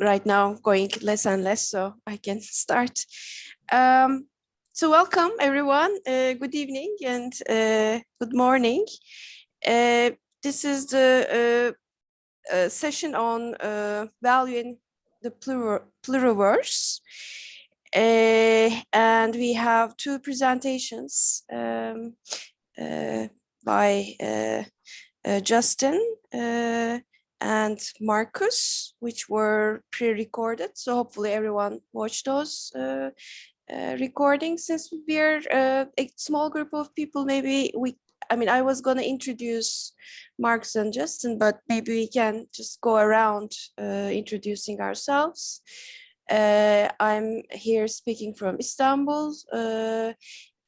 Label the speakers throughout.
Speaker 1: right now going less and less, so I can start. So welcome everyone, good evening and good morning. This is the session on valuing the pluriverse. And we have two presentations by Justin and Marcus, which were pre-recorded. So hopefully everyone watched those recordings. Since we're a small group of people, maybe I was going to introduce Marcus and Justin, but maybe we can just go around introducing ourselves. I'm here speaking from Istanbul.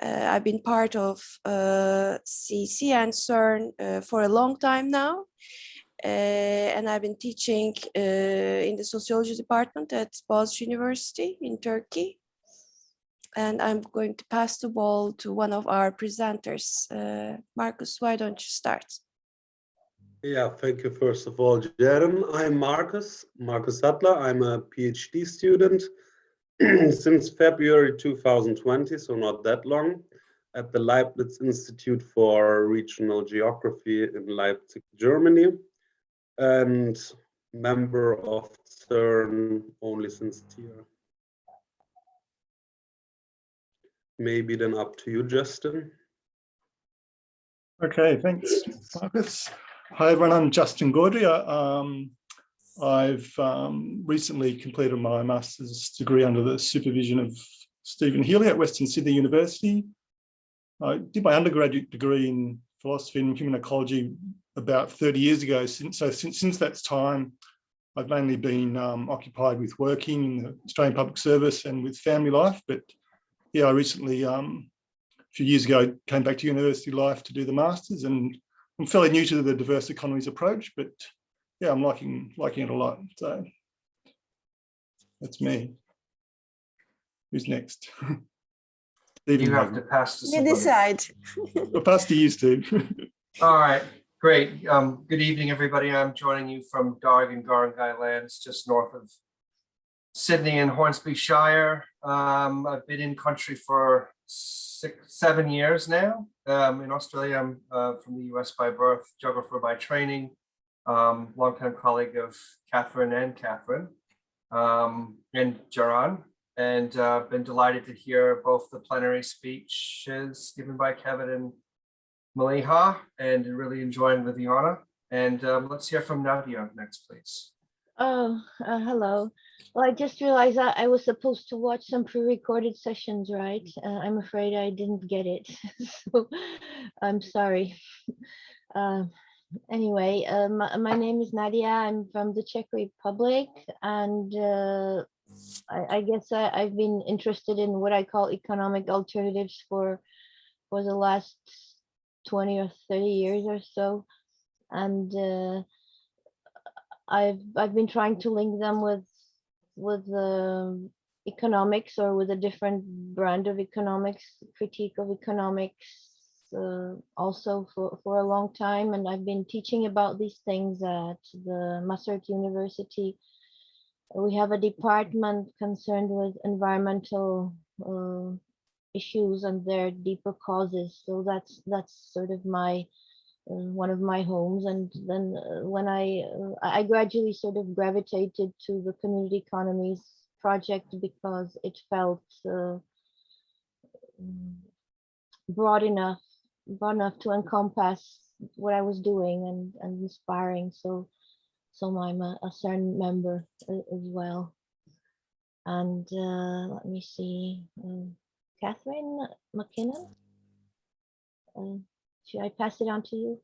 Speaker 1: I've been part of CEC and CERN for a long time now. And I've been teaching in the sociology department at Boğaziçi University in Turkey. And I'm going to pass the ball to one of our presenters. Marcus, why don't you start?
Speaker 2: Yeah, thank you first of all, Jaren. I'm Marcus Sattler. I'm a PhD student since February 2020, so not that long, at the Leibniz Institute for Regional Geography in Leipzig, Germany, and member of CERN only since this year. Maybe then up to you, Justin.
Speaker 3: Okay, thanks, Marcus. Hi everyone, I'm Justin Gaudia. I've recently completed my master's degree under the supervision of Stephen Healy at Western Sydney University. I did my undergraduate degree in philosophy and human ecology about 30 years ago. Since that time, I've mainly been occupied with working in the Australian Public Service and with family life. But yeah, I recently, a few years ago, came back to university life to do the master's, and I'm fairly new to the diverse economies approach, but yeah, I'm liking it a lot. So that's me. Who's next?
Speaker 4: You have to pass to somebody.
Speaker 1: You decide.
Speaker 3: I'll pass to you, Steve.
Speaker 4: All right, great. Good evening, everybody. I'm joining you from Darg and Garangay lands, just north of Sydney and Hornsby Shire. I've been in country for 7 years now. In Australia, I'm from the US by birth, geographer by training, longtime colleague of Catherine and Jaran, and been delighted to hear both the plenary speeches given by Kevin and Maliha, and really enjoying Viviana. And let's hear from Nadia next, please.
Speaker 5: Oh, hello. Well, I just realized that I was supposed to watch some pre-recorded sessions, right? I'm afraid I didn't get it, so I'm sorry. Anyway, my name is Nadia. I'm from the Czech Republic, and I guess I've been interested in what I call economic alternatives for the last 20 or 30 years or so, and I've been trying to link them with economics, or with a different brand of economics, critique of economics, also for a long time. And I've been teaching about these things at the Maastricht University. We have a department concerned with environmental issues and their deeper causes. So that's sort of my one of my homes. And then when I gradually sort of gravitated to the community economies project because it felt broad enough to encompass what I was doing and inspiring. So I'm a CERN member as well. And let me see, Catherine Mckinnon. Should I pass it on to you?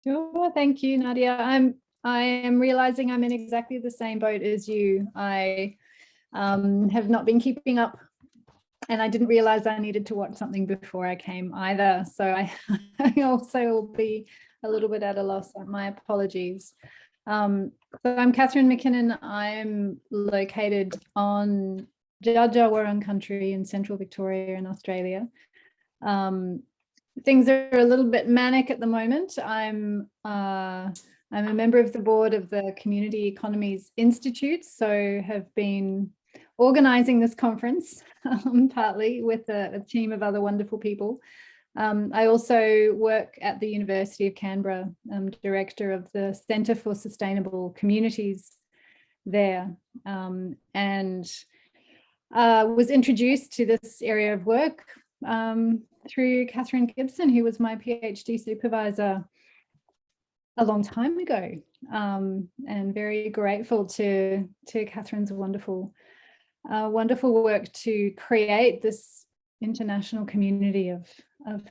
Speaker 6: Sure, thank you, Nadia. I am realizing I'm in exactly the same boat as you. I have not been keeping up, and I didn't realize I needed to watch something before I came either. So I also will be a little bit at a loss. My apologies. So I'm Catherine Mckinnon. I'm located on Dja Wurrung country in central Victoria in Australia. Things are a little bit manic at the moment. I'm I'm a member of the board of the Community Economies Institute, so have been organizing this conference partly with a team of other wonderful people. I also work at the University of Canberra. I'm director of the Centre for Sustainable Communities there, and was introduced to this area of work through Catherine Gibson, who was my PhD supervisor a long time ago, and very grateful to Catherine's wonderful work to create this international community of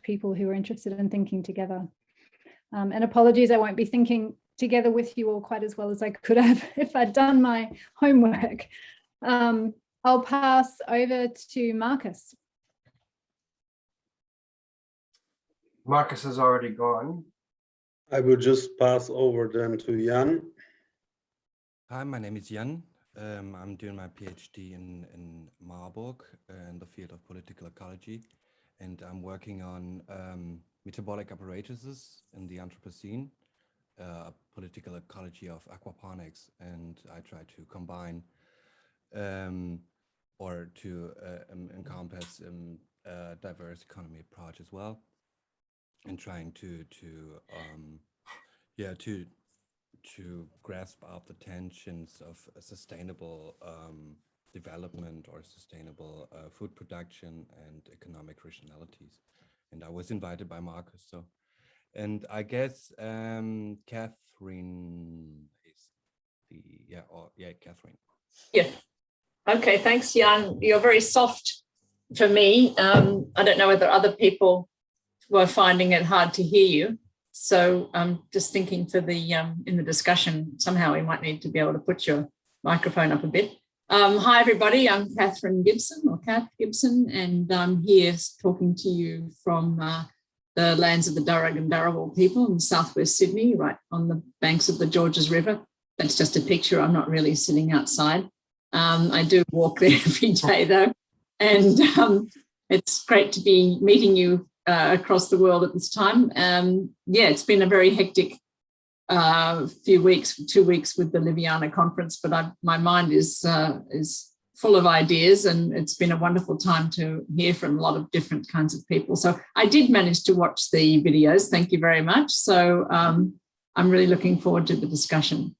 Speaker 6: people who are interested in thinking together. And apologies, I won't be thinking together with you all quite as well as I could have if I'd done my homework. I'll pass over to Marcus.
Speaker 4: Marcus has already gone.
Speaker 2: I will just pass over then to Jan.
Speaker 7: Hi, my name is Jan. I'm doing my PhD in Marburg in the field of political ecology, and I'm working on metabolic apparatuses in the Anthropocene, political ecology of aquaponics, and I try to combine or to encompass a diverse economy approach as well, and trying to grasp out the tensions of a sustainable development or sustainable food production and economic rationalities. And I was invited by Marcus, so, and I guess Catherine is Catherine.
Speaker 8: Yeah. Okay, thanks, Jan. You're very soft for me. I don't know whether other people were finding it hard to hear you. So I'm just thinking for the in the discussion, somehow we might need to be able to put your microphone up a bit. Hi, everybody. I'm Catherine Gibson, or Kath Gibson, and I'm here talking to you from the lands of the Darug and Darawal people in southwest Sydney, right on the banks of the Georges River. That's just a picture. I'm not really sitting outside. I do walk there every day, though, and it's great to be meeting you across the world at this time. It's been a very hectic few weeks, 2 weeks with the Liviana conference, but my mind is full of ideas, and it's been a wonderful time to hear from a lot of different kinds of people. So I did manage to watch the videos. Thank you very much. So I'm really looking forward to the discussion.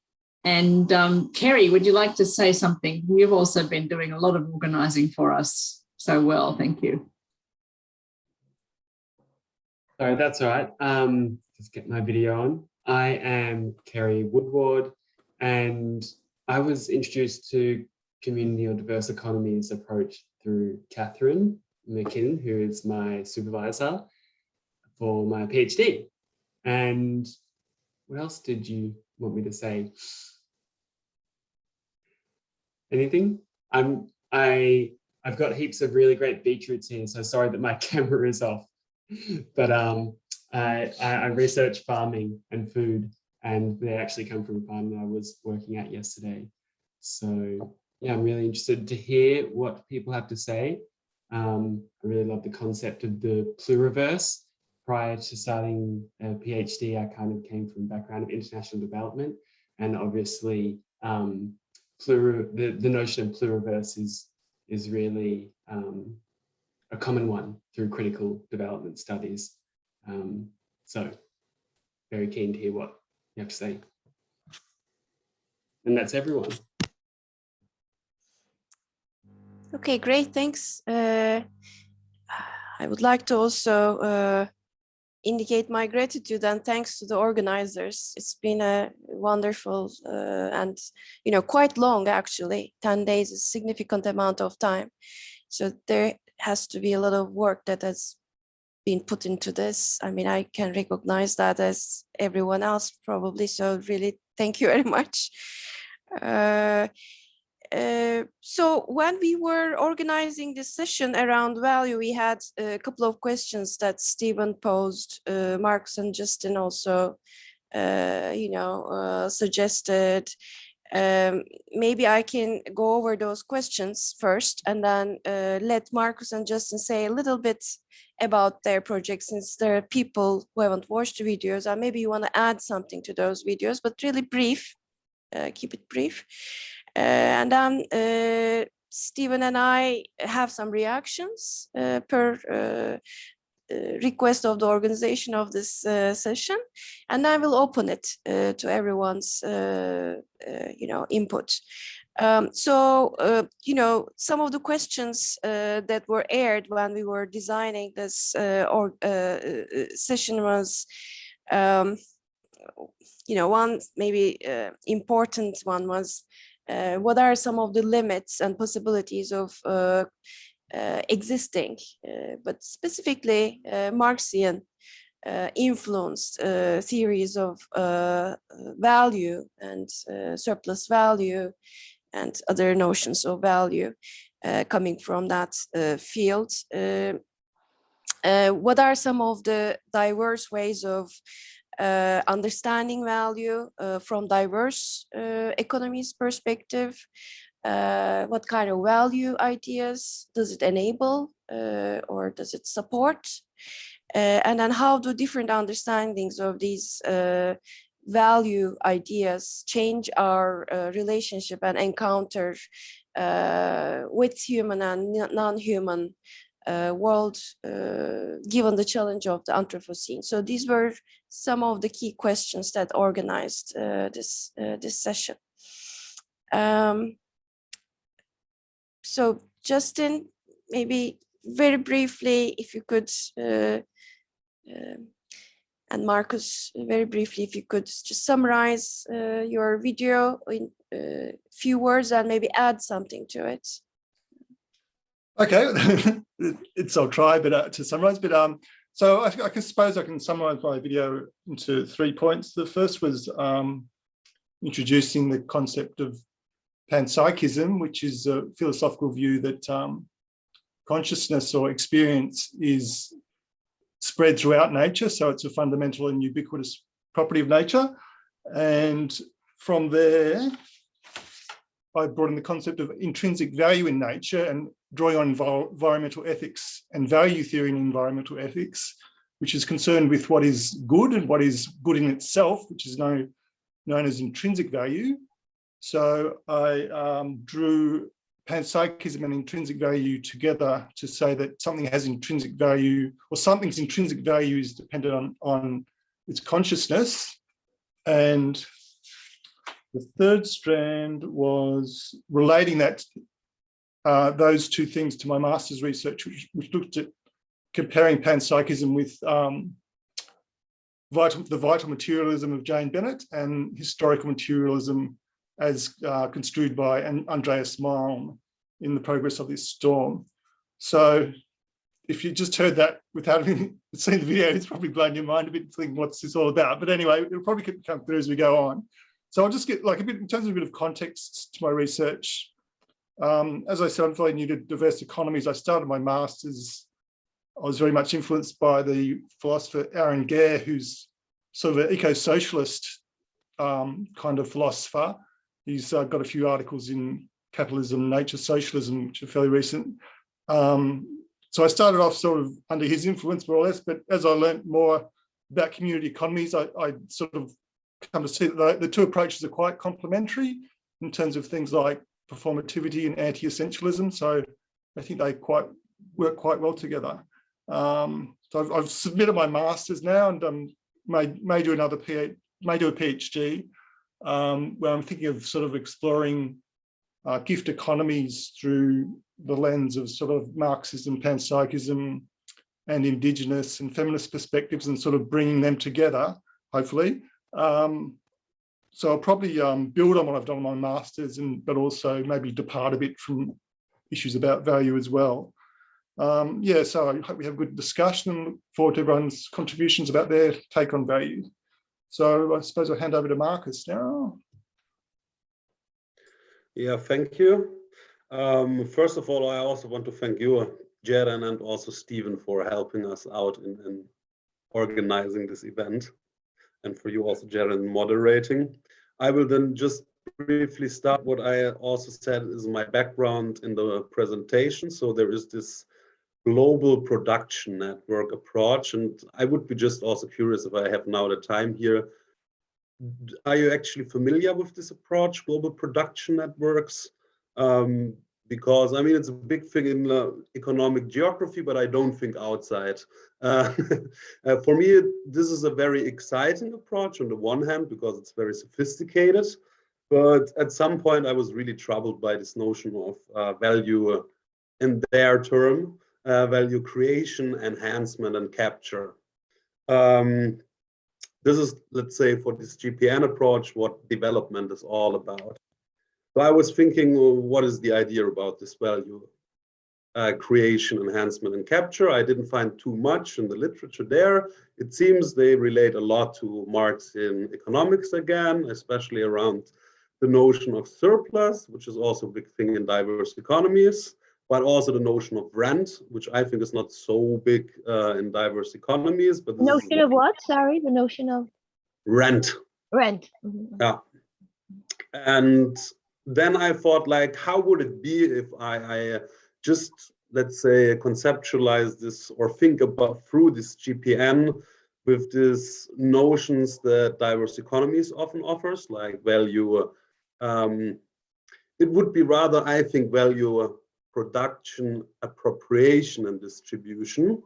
Speaker 8: And Kerry, would you like to say something? You've also been doing a lot of organising for us so well. Thank you.
Speaker 9: Sorry, that's all right. Just get my video on. I am Kerry Woodward, and I was introduced to community or diverse economies approach through Catherine Mckinnon, who is my supervisor for my PhD. And what else did you want me to say? Anything? I've got heaps of really great beetroots here, so sorry that my camera is off. But I research farming and food, and they actually come from a farm that I was working at yesterday. So yeah, I'm really interested to hear what people have to say. I really love the concept of the Pluriverse. Prior to starting a PhD, I kind of came from a background of international development, and obviously the notion of Pluriverse is really a common one through critical development studies. So very keen to hear what you have to say. And that's everyone.
Speaker 1: Okay, great, thanks. I would like to also indicate my gratitude and thanks to the organizers. It's been a wonderful and quite long, actually. 10 days is a significant amount of time. So there has to be a lot of work that has been put into this. I mean, I can recognize that as everyone else probably. So really, thank you very much. So when we were organizing this session around value, we had a couple of questions that Stephen posed. Marcus and Justin also, suggested. Maybe I can go over those questions first, and then let Marcus and Justin say a little bit about their project, since there are people who haven't watched the videos, and maybe you want to add something to those videos, but really brief, keep it brief. And then Stephen and I have some reactions per request of the organization of this session, and I will open it to everyone's input. So some of the questions that were aired when we were designing this session was, one maybe important one was, what are some of the limits and possibilities of existing, but specifically Marxian influenced theories of value and surplus value and other notions of value coming from that field. What are some of the diverse ways of understanding value from diverse economies perspective? What kind of value ideas does it enable or does it support? And then how do different understandings of these value ideas change our relationship and encounter with human and non-human world, given the challenge of the Anthropocene? So these were some of the key questions that organized this session. So Justin, maybe very briefly, if you could, and Marcus, very briefly, if you could just summarize your video in a few words and maybe add something to it.
Speaker 3: Okay, I'll try, but to summarize. But so I suppose I can summarize my video into 3 points. The first was introducing the concept of panpsychism, which is a philosophical view that consciousness or experience is spread throughout nature, so it's a fundamental and ubiquitous property of nature. And from there, I brought in the concept of intrinsic value in nature and drawing on environmental ethics and value theory in environmental ethics, which is concerned with what is good and what is good in itself, which is known as intrinsic value. So I drew panpsychism and intrinsic value together to say that something has intrinsic value, or something's intrinsic value is dependent on its consciousness. And the third strand was relating that those two things to my master's research, which looked at comparing panpsychism with the vital materialism of Jane Bennett and historical materialism as construed by Andreas Malm in The Progress of This Storm. So if you just heard that without having seen the video, it's probably blown your mind a bit, thinking what's this all about. But anyway, it'll probably come through as we go on. So I'll just get like a bit, in terms of a bit of context to my research. As I said, I'm fairly new to diverse economies. I started my master's. I was very much influenced by the philosopher Aaron Gare, who's sort of an eco-socialist kind of philosopher. He's got a few articles in Capitalism, Nature, Socialism, which are fairly recent. So I started off sort of under his influence, more or less, but as I learned more about community economies, I sort of come to see that the two approaches are quite complementary in terms of things like performativity and anti-essentialism. So I think they work quite well together. So I've submitted my master's now, and may do a PhD, where I'm thinking of sort of exploring gift economies through the lens of sort of Marxism, panpsychism, and indigenous and feminist perspectives, and sort of bringing them together, hopefully. So I'll probably build on what I've done in my master's, but also maybe depart a bit from issues about value as well. Yeah, so I hope we have a good discussion and look forward to everyone's contributions about their take on value. So I suppose I'll hand over to Marcus now.
Speaker 2: Yeah, thank you. First of all, I also want to thank you, Jaren, and also Stephen for helping us out in organizing this event, and for you also, Jaren, moderating. I will then just briefly start what I also said is my background in the presentation. So there is this global production network approach. And I would be just also curious, if I have now the time here, are you actually familiar with this approach, global production networks? Because I mean, it's a big thing in economic geography, but I don't think outside. For me, this is a very exciting approach on the one hand, because it's very sophisticated. But at some point, I was really troubled by this notion of value in their term, value creation, enhancement, and capture. This is, let's say, for this GPN approach, what development is all about. So I was thinking, well, what is the idea about this value creation, enhancement, and capture? I didn't find too much in the literature there. It seems they relate a lot to Marxian economics again, especially around the notion of surplus, which is also a big thing in diverse economies, but also the notion of rent, which I think is not so big in diverse economies. But
Speaker 5: the notion of what? Sorry, the notion of
Speaker 2: rent.
Speaker 5: Rent.
Speaker 2: Yeah. And then I thought, like, how would it be if I just, let's say, conceptualize this or think about through this GPN with these notions that diverse economies often offers, like value. It would be rather, I think, value production, appropriation, and distribution.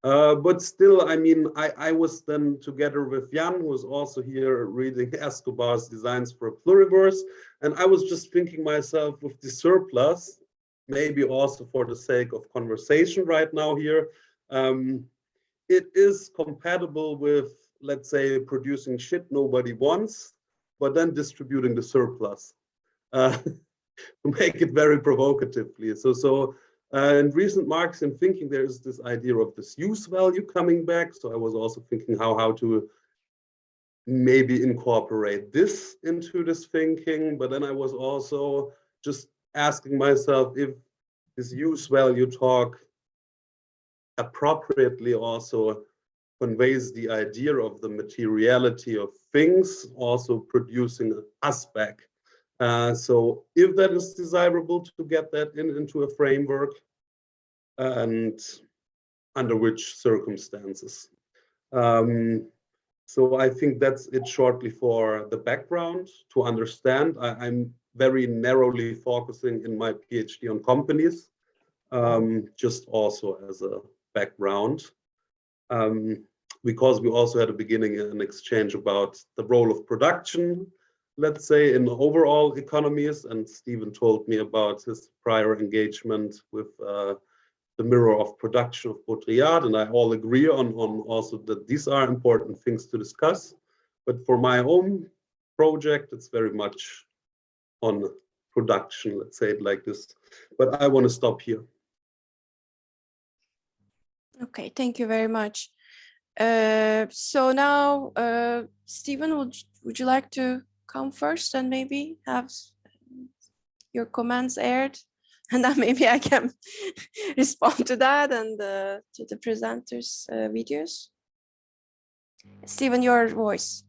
Speaker 2: But still, I mean, I was then together with Jan, who was also here reading Escobar's Designs for a Pluriverse. And I was just thinking myself with the surplus, maybe also for the sake of conversation right now here, it is compatible with, let's say, producing shit nobody wants, but then distributing the surplus. To make it very provocatively. So in recent Marxian thinking, there is this idea of this use value coming back. So I was also thinking how to maybe incorporate this into this thinking. But then I was also just asking myself if this use value talk appropriately also conveys the idea of the materiality of things, also producing us back. So if that is desirable to get that into a framework, and under which circumstances. So I think that's it shortly for the background to understand. I'm very narrowly focusing in my PhD on companies, just also as a background. Because we also had a beginning an exchange about the role of production, let's say, in overall economies, and Stephen told me about his prior engagement with the mirror of production of Baudrillard, and I all agree on also that these are important things to discuss. But for my own project, it's very much on production, let's say it like this. But I want to stop here.
Speaker 1: Okay, thank you very much. So now, Stephen, would you like to come first and maybe have your comments aired, and then maybe I can respond to that and to the presenters' videos. Stephen, your voice.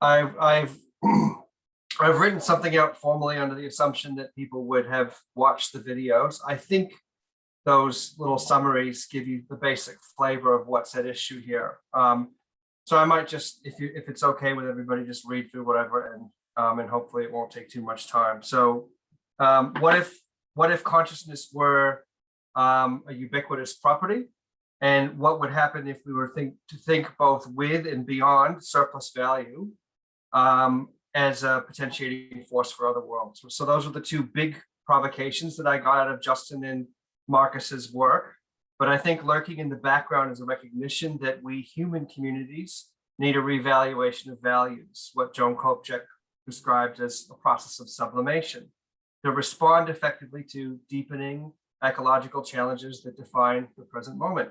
Speaker 4: I've written something out formally under the assumption that people would have watched the videos. I think those little summaries give you the basic flavor of what's at issue here. So I might just, if it's okay with everybody, just read through what I've written, and hopefully it won't take too much time. So what if consciousness were a ubiquitous property? And what would happen if we were to think both with and beyond surplus value as a potentiating force for other worlds? So those are the two big provocations that I got out of Justin and Marcus's work. But I think lurking in the background is a recognition that we human communities need a revaluation of values, what Joan Kopchak described as a process of sublimation, to respond effectively to deepening ecological challenges that define the present moment.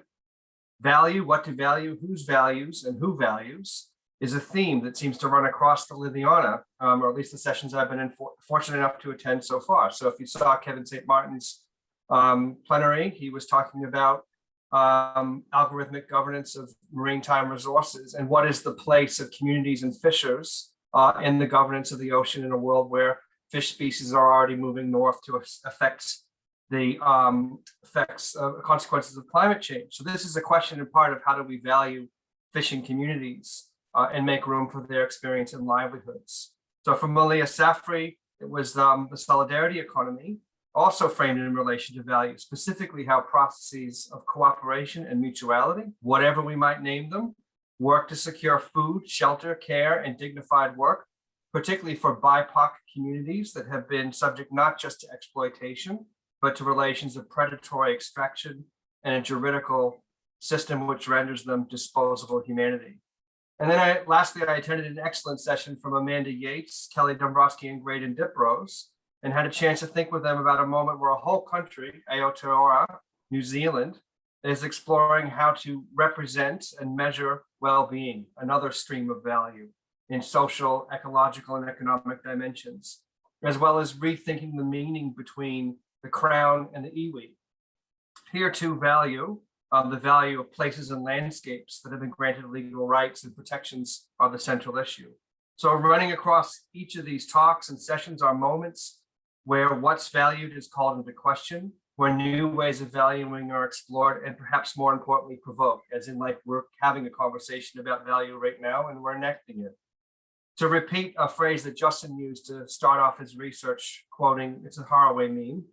Speaker 4: Value, what to value, whose values, and who values is a theme that seems to run across the Liviana, or at least the sessions I've been fortunate enough to attend so far. So if you saw Kevin St. Martin's plenary, he was talking about algorithmic governance of maritime resources and what is the place of communities and fishers in the governance of the ocean in a world where fish species are already moving north to affect the consequences of climate change. So this is a question in part of how do we value fishing communities and make room for their experience and livelihoods. So for Malia Safri, it was the solidarity economy, also framed in relation to value, specifically how processes of cooperation and mutuality, whatever we might name them, work to secure food, shelter, care, and dignified work, particularly for BIPOC communities that have been subject not just to exploitation, but to relations of predatory extraction and a juridical system which renders them disposable humanity. And then lastly, I attended an excellent session from Amanda Yates, Kelly Dombrowski, and Graydon Diprose, and had a chance to think with them about a moment where a whole country, Aotearoa, New Zealand, is exploring how to represent and measure well-being, another stream of value in social, ecological, and economic dimensions, as well as rethinking the meaning between the crown and the iwi. Here too, the value of places and landscapes that have been granted legal rights and protections are the central issue. So running across each of these talks and sessions are moments where what's valued is called into question, where new ways of valuing are explored, and perhaps more importantly, provoked, as in like we're having a conversation about value right now and we're enacting it. To repeat a phrase that Justin used to start off his research, quoting, it's a Haraway meme,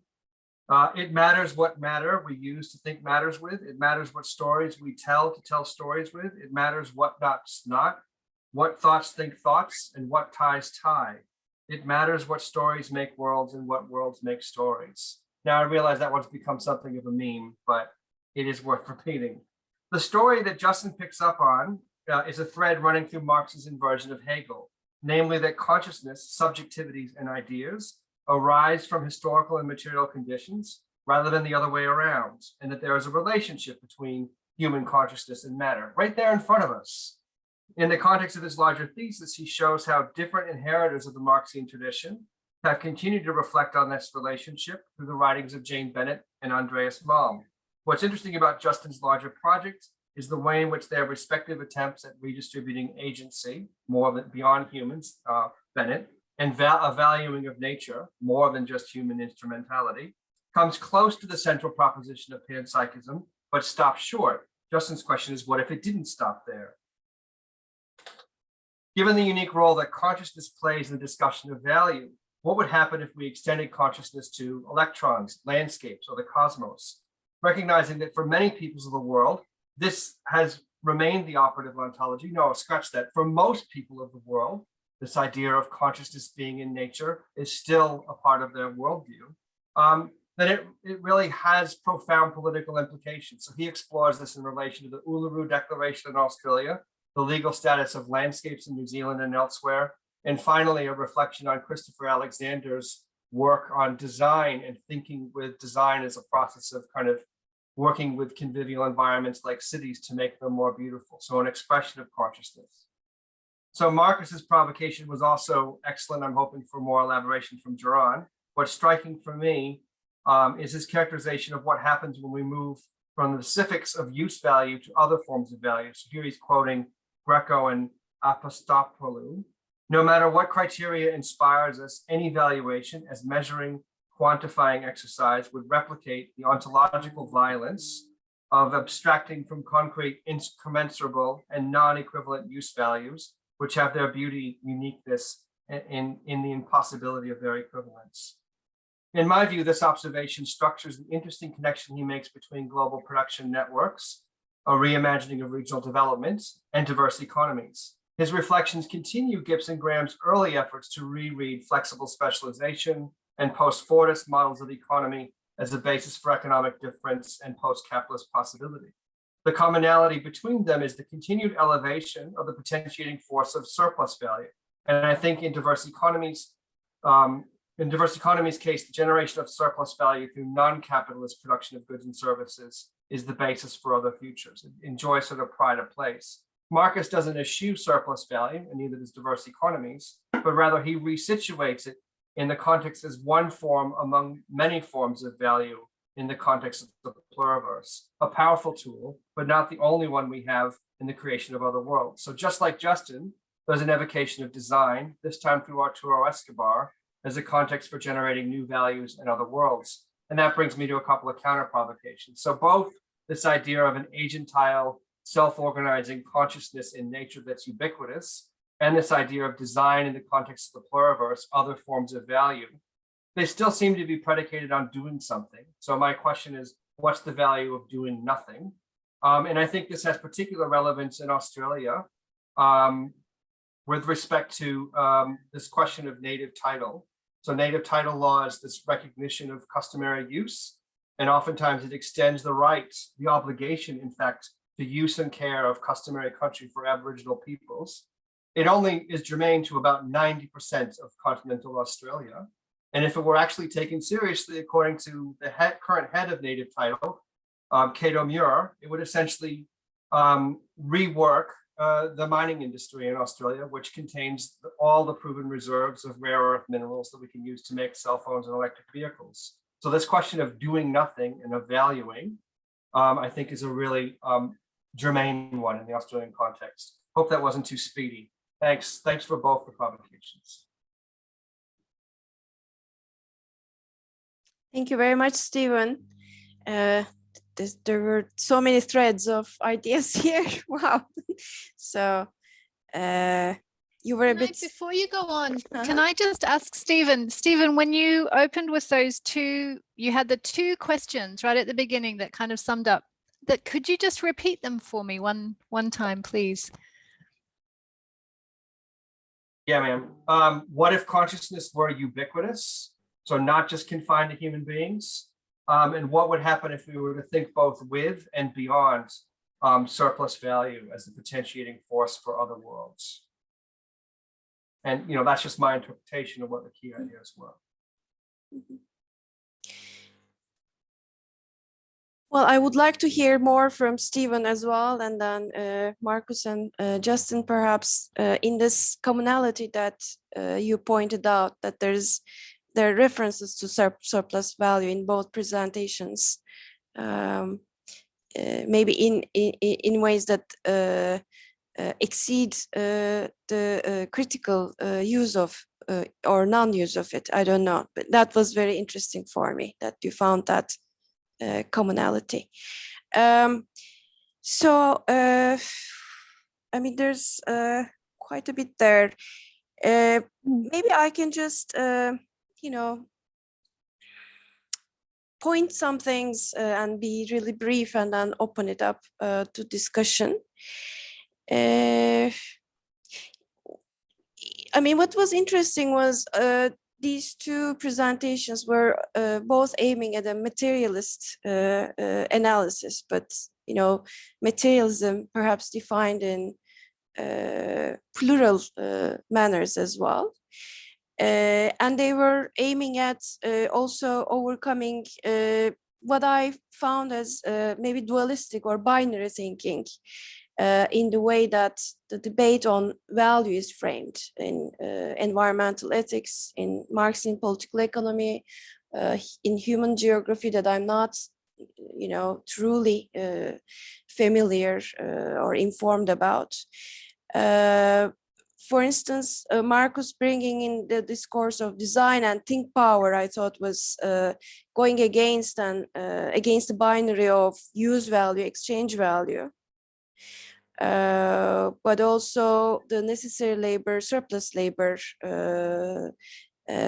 Speaker 4: it matters what matter we use to think matters with. It matters what stories we tell to tell stories with. It matters what not, what thoughts think thoughts, and what ties tie. It matters what stories make worlds and what worlds make stories. Now I realize that one's become something of a meme, but it is worth repeating. The story that Justin picks up on is a thread running through Marx's inversion of Hegel, namely that consciousness, subjectivities, and ideas arise from historical and material conditions rather than the other way around, and that there is a relationship between human consciousness and matter right there in front of us. In the context of his larger thesis, he shows how different inheritors of the Marxian tradition have continued to reflect on this relationship through the writings of Jane Bennett and Andreas Malm. What's interesting about Justin's larger project is the way in which their respective attempts at redistributing agency, more than beyond humans, Bennett, and a valuing of nature, more than just human instrumentality, comes close to the central proposition of panpsychism, but stops short. Justin's question is, what if it didn't stop there? Given the unique role that consciousness plays in the discussion of value, what would happen if we extended consciousness to electrons, landscapes, or the cosmos? Recognizing that for many peoples of the world, this has remained the operative ontology. No, scratch that. For most people of the world, this idea of consciousness being in nature is still a part of their worldview. Then it really has profound political implications. So he explores this in relation to the Uluru Declaration in Australia, the legal status of landscapes in New Zealand and elsewhere, and finally, a reflection on Christopher Alexander's work on design and thinking with design as a process of kind of working with convivial environments like cities to make them more beautiful. So an expression of consciousness. So Marcus's provocation was also excellent. I'm hoping for more elaboration from Jaron. What's striking for me is his characterization of what happens when we move from the specifics of use value to other forms of value. So here he's quoting Greco and Apostopoulou. No matter what criteria inspires us, any valuation as measuring, quantifying exercise would replicate the ontological violence of abstracting from concrete, incommensurable, and non-equivalent use values, which have their beauty, uniqueness, in the impossibility of their equivalence. In my view, this observation structures the interesting connection he makes between global production networks, a reimagining of regional development, and diverse economies. His reflections continue Gibson Graham's early efforts to reread flexible specialization and post-Fordist models of economy as a basis for economic difference and post-capitalist possibility. The commonality between them is the continued elevation of the potentiating force of surplus value. And I think in diverse economies case, the generation of surplus value through non-capitalist production of goods and services is the basis for other futures. It enjoys sort of pride of place. Marcus doesn't eschew surplus value, and neither does diverse economies, but rather he resituates it in the context as one form among many forms of value in the context of the pluriverse, a powerful tool, but not the only one we have in the creation of other worlds. So just like Justin, there's an evocation of design, this time through Arturo Escobar, as a context for generating new values in other worlds. And that brings me to a couple of counter provocations. So both this idea of an agentile, self-organizing consciousness in nature that's ubiquitous, and this idea of design in the context of the pluriverse, other forms of value, they still seem to be predicated on doing something. So my question is, what's the value of doing nothing? And I think this has particular relevance in Australia with respect to this question of native title. So native title law is this recognition of customary use, and oftentimes it extends the right, the obligation, in fact, to use and care of customary country for Aboriginal peoples. It only is germane to about 90% of continental Australia. And if it were actually taken seriously, according to the current head of native title, Cato Muir, it would essentially rework the mining industry in Australia, which contains all the proven reserves of rare earth minerals that we can use to make cell phones and electric vehicles. So this question of doing nothing and of valuing, I think is a really germane one in the Australian context. Hope that wasn't too speedy. Thanks for both the provocations.
Speaker 1: Thank you very much, Stephen. There were so many threads of ideas here. Wow. So you were a bit.
Speaker 6: Before you go on, can I just ask Stephen, when you opened with those two, you had the two questions right at the beginning that kind of summed up that. Could you just repeat them for me one time, please?
Speaker 4: Yeah, ma'am. What if consciousness were ubiquitous? So not just confined to human beings? And what would happen if we were to think both with and beyond surplus value as the potentiating force for other worlds? And, you know, that's just my interpretation of what the key ideas were.
Speaker 1: Well, I would like to hear more from Stephen as well, and then Marcus and Justin, perhaps in this commonality that you pointed out, that there are references to surplus value in both presentations, maybe in ways that exceed the critical use of or non-use of it. I don't know, but that was very interesting for me that you found that commonality. So I mean, there's quite a bit there. Maybe I can just you know, point some things and be really brief, and then open it up to discussion. I mean, what was interesting was these two presentations were both aiming at a materialist analysis, but, you know, materialism perhaps defined in plural manners as well. And they were aiming at also overcoming what I found as maybe dualistic or binary thinking in the way that the debate on value is framed in environmental ethics, in Marxian political economy, in human geography, that I'm not, you know, truly familiar or informed about. For instance, Marcus bringing in the discourse of design and think power, I thought was going against the binary of use value, exchange value, but also the necessary labor, surplus labor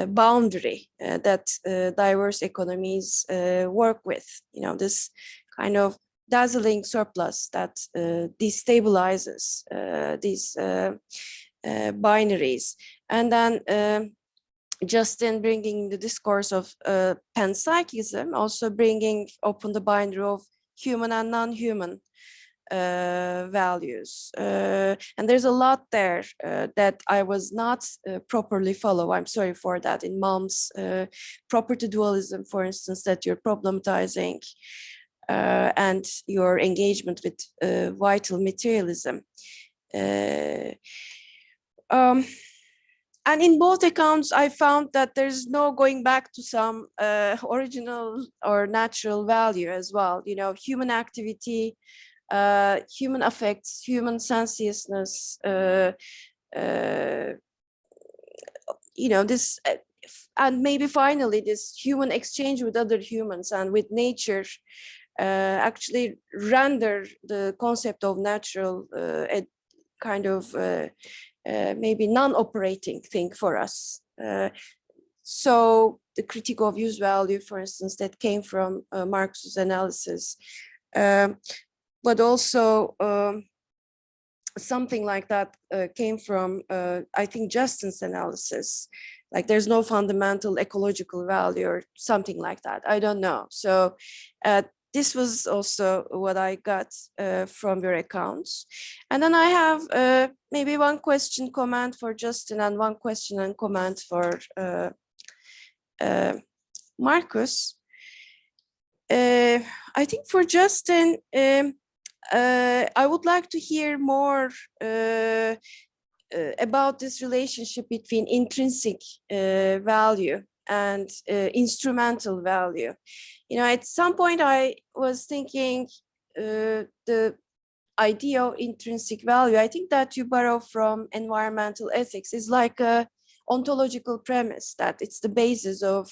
Speaker 1: boundary that diverse economies work with. You know, this kind of dazzling surplus that destabilizes these binaries. And then Justin bringing the discourse of panpsychism, also bringing open the binary of human and non-human values. And there's a lot there that I was not properly follow. I'm sorry for that. In Malm's property dualism, for instance, that you're problematizing, and your engagement with vital materialism. And in both accounts, I found that there's no going back to some original or natural value as well. You know, human activity, human affects, human sensuousness, you know, this and maybe finally this human exchange with other humans and with nature actually render the concept of natural a kind of maybe non-operating thing for us. So the critique of use value, for instance, that came from Marx's analysis, but also something like that came from, I think, Justin's analysis. Like there's no fundamental ecological value or something like that. I don't know. So this was also what I got from your accounts. And then I have maybe one question, comment for Justin, and one question and comment for Marcus. I think for Justin, I would like to hear more about this relationship between intrinsic value and instrumental value. You know, at some point I was thinking the idea of intrinsic value, I think that you borrow from environmental ethics, is like a ontological premise, that it's the basis of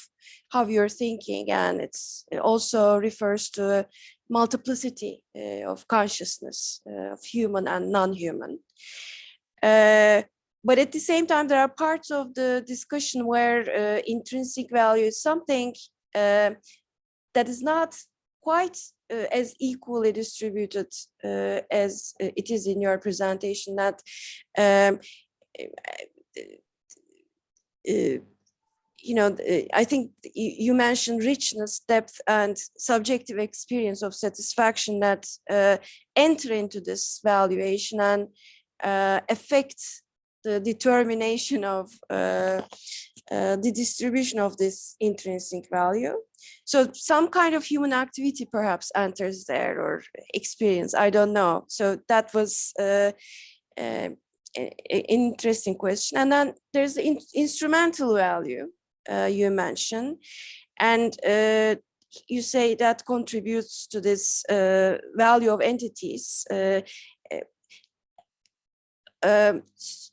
Speaker 1: how you're thinking, and it also refers to a multiplicity of consciousness of human and non-human. But at the same time, there are parts of the discussion where intrinsic value is something that is not quite as equally distributed as it is in your presentation, that you know, I think you mentioned richness, depth, and subjective experience of satisfaction that enter into this valuation and affect the determination of the distribution of this intrinsic value. So some kind of human activity perhaps enters there, or experience, I don't know. So that was an interesting question. And then there's the instrumental value you mentioned, and you say that contributes to this value of entities.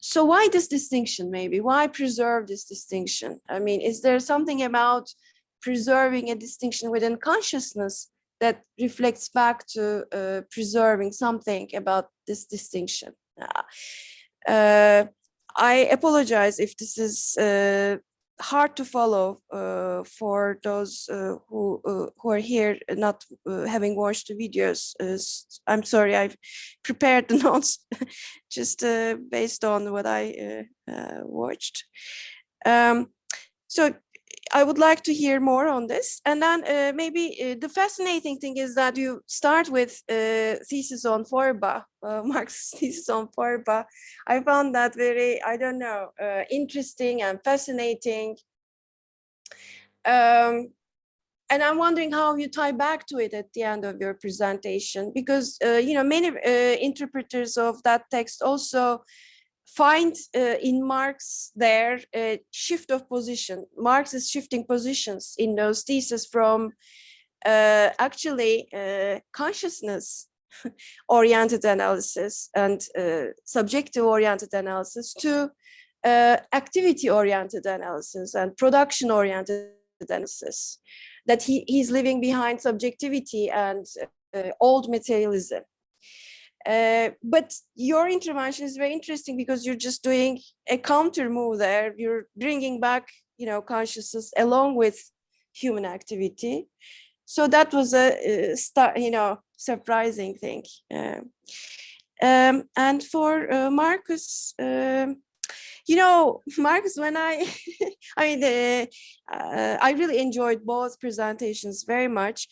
Speaker 1: So why this distinction? Maybe why preserve this distinction? I mean, is there something about preserving a distinction within consciousness that reflects back to preserving something about this distinction? I apologize if this is hard to follow for those who are here not having watched the videos. I'm sorry, I've prepared the notes just based on what I watched. So I would like to hear more on this. And then maybe the fascinating thing is that you start with thesis on Feuerbach, Marx's thesis on Feuerbach. I found that very, I don't know, interesting and fascinating. And I'm wondering how you tie back to it at the end of your presentation, because, you know, many interpreters of that text also find in Marx there a shift of position. Marx is shifting positions in those theses from actually consciousness oriented analysis and subjective oriented analysis to activity oriented analysis and production oriented analysis, that he's leaving behind subjectivity and old materialism. But your intervention is very interesting because you're just doing a counter move there. You're bringing back, you know, consciousness along with human activity. So that was a you know, surprising thing. And for Marcus, you know, Marcus, when I really enjoyed both presentations very much.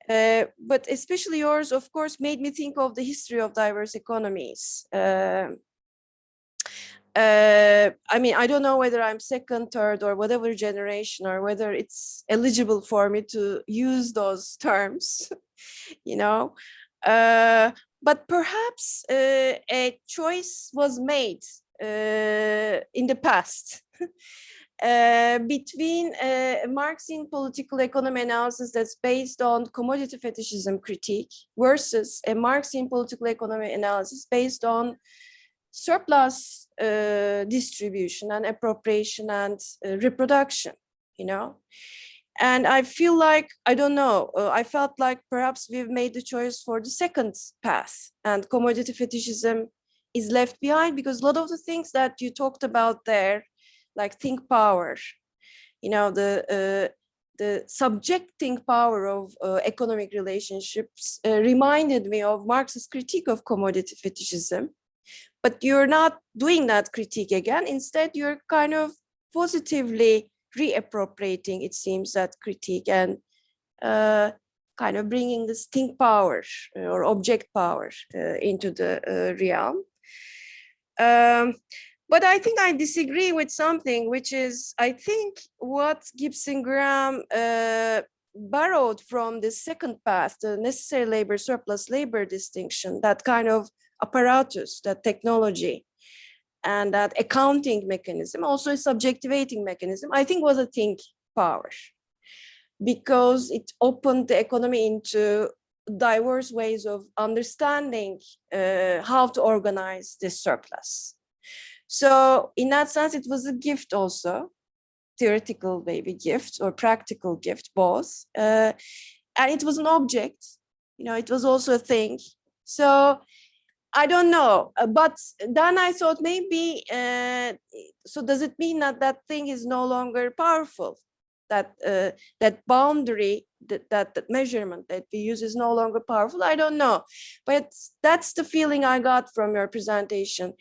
Speaker 1: But especially yours, of course, made me think of the history of diverse economies. I mean, I don't know whether I'm second, third, or whatever generation, or whether it's eligible for me to use those terms, you know. But perhaps a choice was made in the past between a Marxian political economy analysis that's based on commodity fetishism critique versus a Marxian political economy analysis based on surplus distribution and appropriation and reproduction, you know. And I feel like, I don't know, I felt like perhaps we've made the choice for the second path, and commodity fetishism is left behind, because a lot of the things that you talked about there, like think power, you know, the subjecting power of economic relationships reminded me of Marx's critique of commodity fetishism. But you're not doing that critique again. Instead, you're kind of positively reappropriating, it seems, that critique, and kind of bringing this think power or object power into the realm. But I think I disagree with something, which is, I think what Gibson Graham borrowed from the second path, the necessary labor, surplus labor distinction, that kind of apparatus, that technology, and that accounting mechanism, also a subjectivating mechanism, I think was a think power, because it opened the economy into diverse ways of understanding how to organize this surplus. So in that sense, it was a gift also, theoretical maybe gift or practical gift, both. And it was an object, you know, it was also a thing. So I don't know, but then I thought maybe, so does it mean that that thing is no longer powerful? That that boundary, that measurement that we use is no longer powerful? I don't know, but that's the feeling I got from your presentation.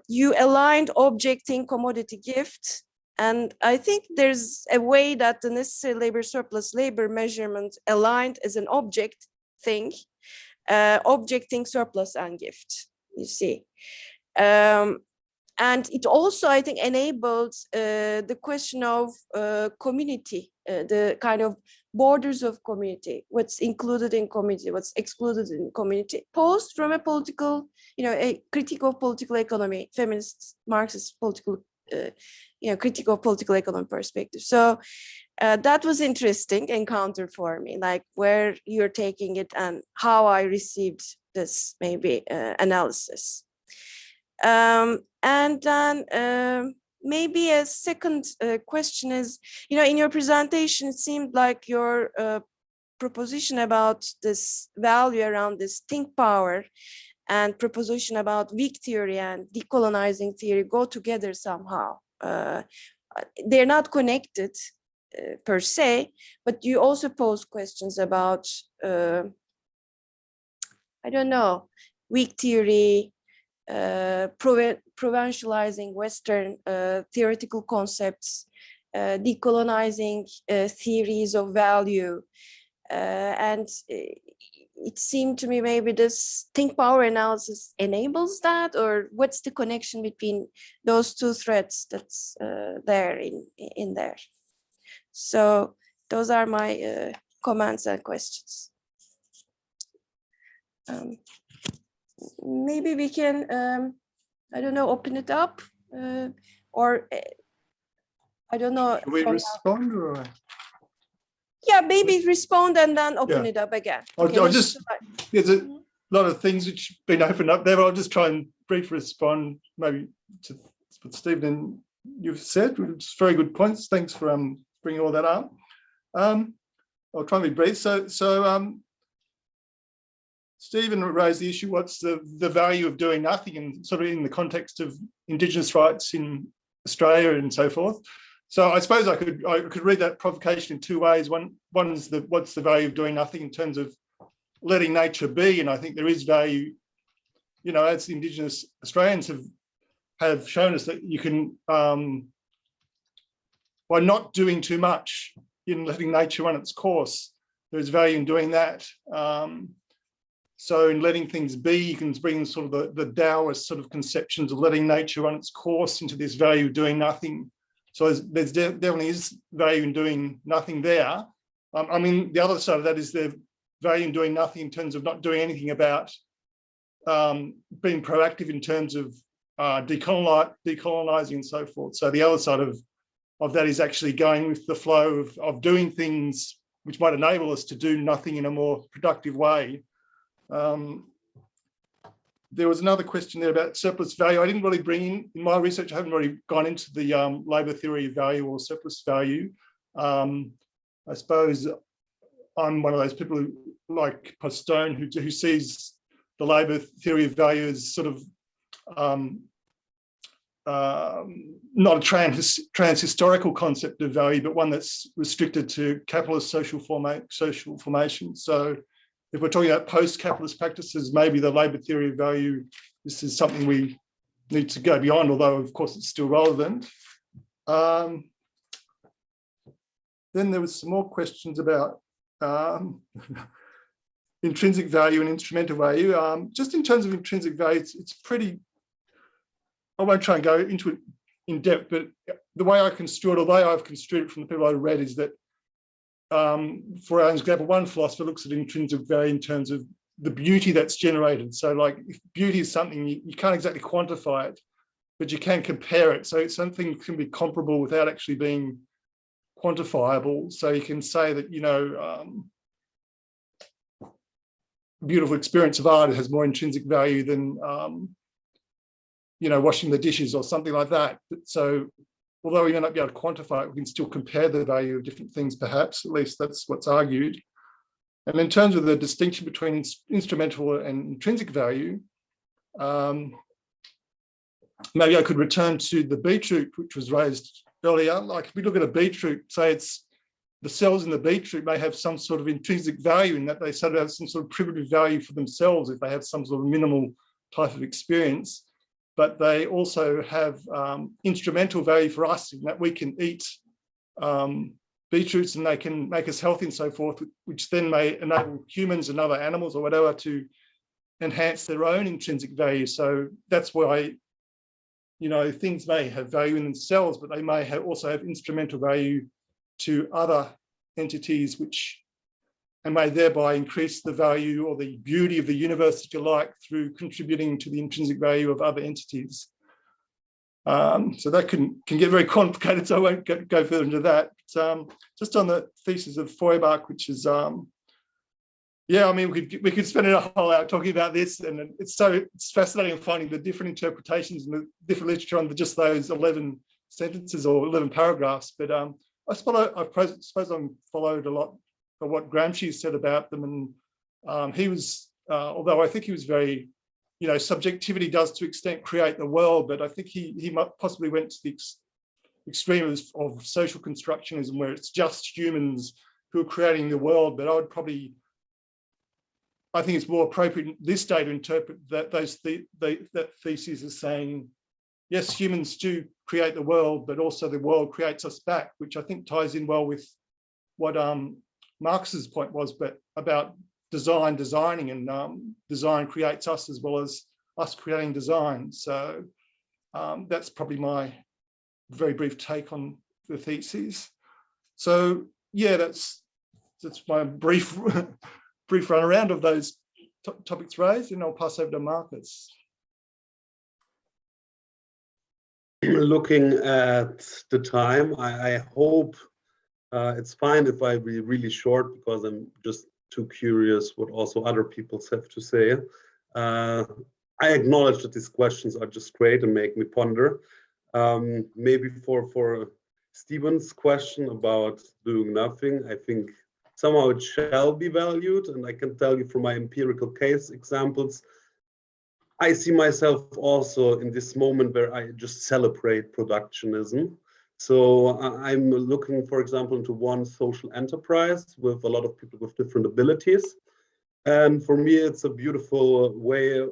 Speaker 1: You aligned objecting commodity gift, and I think there's a way that the necessary labor, surplus labor measurement aligned as an object thing, objecting surplus and gift, you see. And it also, I think, enabled the question of community, the kind of borders of community, what's included in community, what's excluded in community, posed from a political, you know, a critique of political economy, feminist, Marxist political, you know, critique of political economy perspective. So that was interesting encounter for me, like where you're taking it and how I received this maybe analysis. And then maybe a second question is, you know, in your presentation, it seemed like your proposition about this value around this think power and proposition about weak theory and decolonizing theory go together somehow. They're not connected per se, but you also pose questions about, I don't know, weak theory, provincializing Western theoretical concepts, decolonizing theories of value. And it seemed to me maybe this think power analysis enables that, or what's the connection between those two threads that's there in there? So those are my comments and questions. Maybe we can, I don't know, open it up, or I don't know.
Speaker 3: Can we respond or?
Speaker 1: Yeah, maybe respond and then open it up again. Okay,
Speaker 3: I'll just, there's a lot of things which have been opened up there, but I'll just try and briefly respond maybe to what Stephen you've said. It's very good points. Thanks for bringing all that up. I'll try and be brief. So Stephen raised the issue, what's the value of doing nothing, and sort of in the context of Indigenous rights in Australia and so forth. So I suppose I could read that provocation in two ways. One is what's the value of doing nothing in terms of letting nature be, and I think there is value, you know, as Indigenous Australians have shown us that you can, by not doing too much in letting nature run its course, there's value in doing that. So in letting things be, you can bring sort of the Taoist sort of conceptions of letting nature run its course into this value of doing nothing. So there's definitely is value in doing nothing there. I mean, the other side of that is the value in doing nothing in terms of not doing anything about being proactive in terms of decolonizing and so forth. So the other side of that is actually going with the flow of doing things which might enable us to do nothing in a more productive way. there was another question there about surplus value. I didn't really bring in my research, I haven't really gone into the labour theory of value or surplus value. I suppose I'm one of those people who, like Postone, who sees the labour theory of value as sort of not a trans-historical concept of value, but one that's restricted to capitalist social formation. So if we're talking about post-capitalist practices, maybe the labour theory of value, this is something we need to go beyond, although of course it's still relevant. Then there was some more questions about intrinsic value and instrumental value. Just in terms of intrinsic value, it's pretty, I won't try and go into it in depth, but the way I construe it, or the way I've construed it from the people I read, is that, for example, one philosopher looks at intrinsic value in terms of the beauty that's generated. So like, if beauty is something, you can't exactly quantify it, but you can compare it. So something can be comparable without actually being quantifiable. So you can say that, you know, beautiful experience of art has more intrinsic value than, you know, washing the dishes or something like that. So although we may not be able to quantify it, we can still compare the value of different things, perhaps. At least that's what's argued. And in terms of the distinction between instrumental and intrinsic value, maybe I could return to the beetroot, which was raised earlier. Like if we look at a beetroot, say it's the cells in the beetroot may have some sort of intrinsic value in that they sort of have some sort of primitive value for themselves if they have some sort of minimal type of experience. But they also have instrumental value for us in that we can eat beetroots and they can make us healthy and so forth, which then may enable humans and other animals or whatever to enhance their own intrinsic value. So that's why, you know, things may have value in themselves, but they may also have instrumental value to other entities, which and may thereby increase the value or the beauty of the universe, if you like, through contributing to the intrinsic value of other entities. So that can get very complicated, so I won't go further into that. But, just on the thesis of Feuerbach, which is, yeah, I mean, we could spend a whole hour talking about this, and it's fascinating finding the different interpretations and the different literature on just those 11 sentences or 11 paragraphs. But I suppose I've followed a lot of what Gramsci said about them, and he was, although I think he was very, you know, subjectivity does to extent create the world, but I think he might possibly went to the extreme of social constructionism, where it's just humans who are creating the world. But I think it's more appropriate in this day to interpret that that thesis as saying, yes, humans do create the world, but also the world creates us back, which I think ties in well with what Marx's point was, but about designing, and design creates us as well as us creating design. So that's probably my very brief take on the theses. So yeah, that's my brief run around of those topics raised, and I'll pass over to Marcus.
Speaker 2: Looking at the time, I hope it's fine if I be really short, because I'm just too curious what also other people have to say. I acknowledge that these questions are just great and make me ponder. Maybe for Stephen's question about doing nothing, I think somehow it shall be valued, and I can tell you from my empirical case examples, I see myself also in this moment where I just celebrate productionism. So I'm looking, for example, into one social enterprise with a lot of people with different abilities. And for me, it's a beautiful way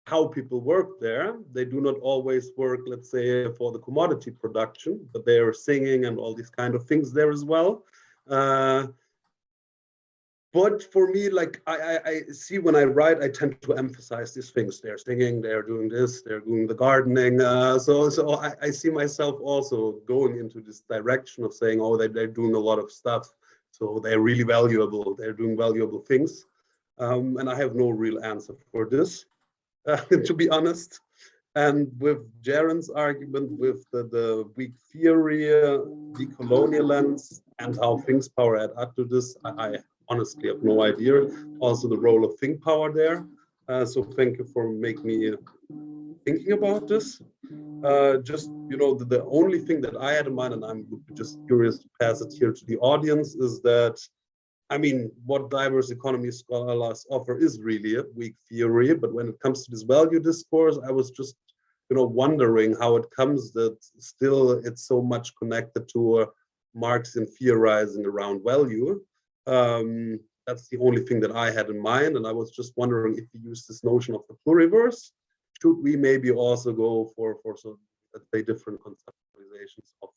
Speaker 2: how people work there. They do not always work, let's say, for the commodity production, but they are singing and all these kind of things there as well. But for me, like I see when I write, I tend to emphasize these things. They're singing, they're doing this, they're doing the gardening. So I see myself also going into this direction of saying, oh, they're doing a lot of stuff. So they're really valuable. They're doing valuable things. And I have no real answer for this, to be honest. And with Jaron's argument, with the weak theory, decolonial lens, and how things power add up to this, I honestly have no idea. Also the role of think power there. So thank you for making me thinking about this. Just, the only thing that I had in mind, and I'm just curious to pass it here to the audience, is that, I mean, what diverse economy scholars offer is really a weak theory, but when it comes to this value discourse, I was just, wondering how it comes that still it's so much connected to Marxian theorizing around value. That's the only thing that I had in mind, and I was just wondering if we use this notion of the pluriverse, should we maybe also go for some, let's say, different conceptualizations of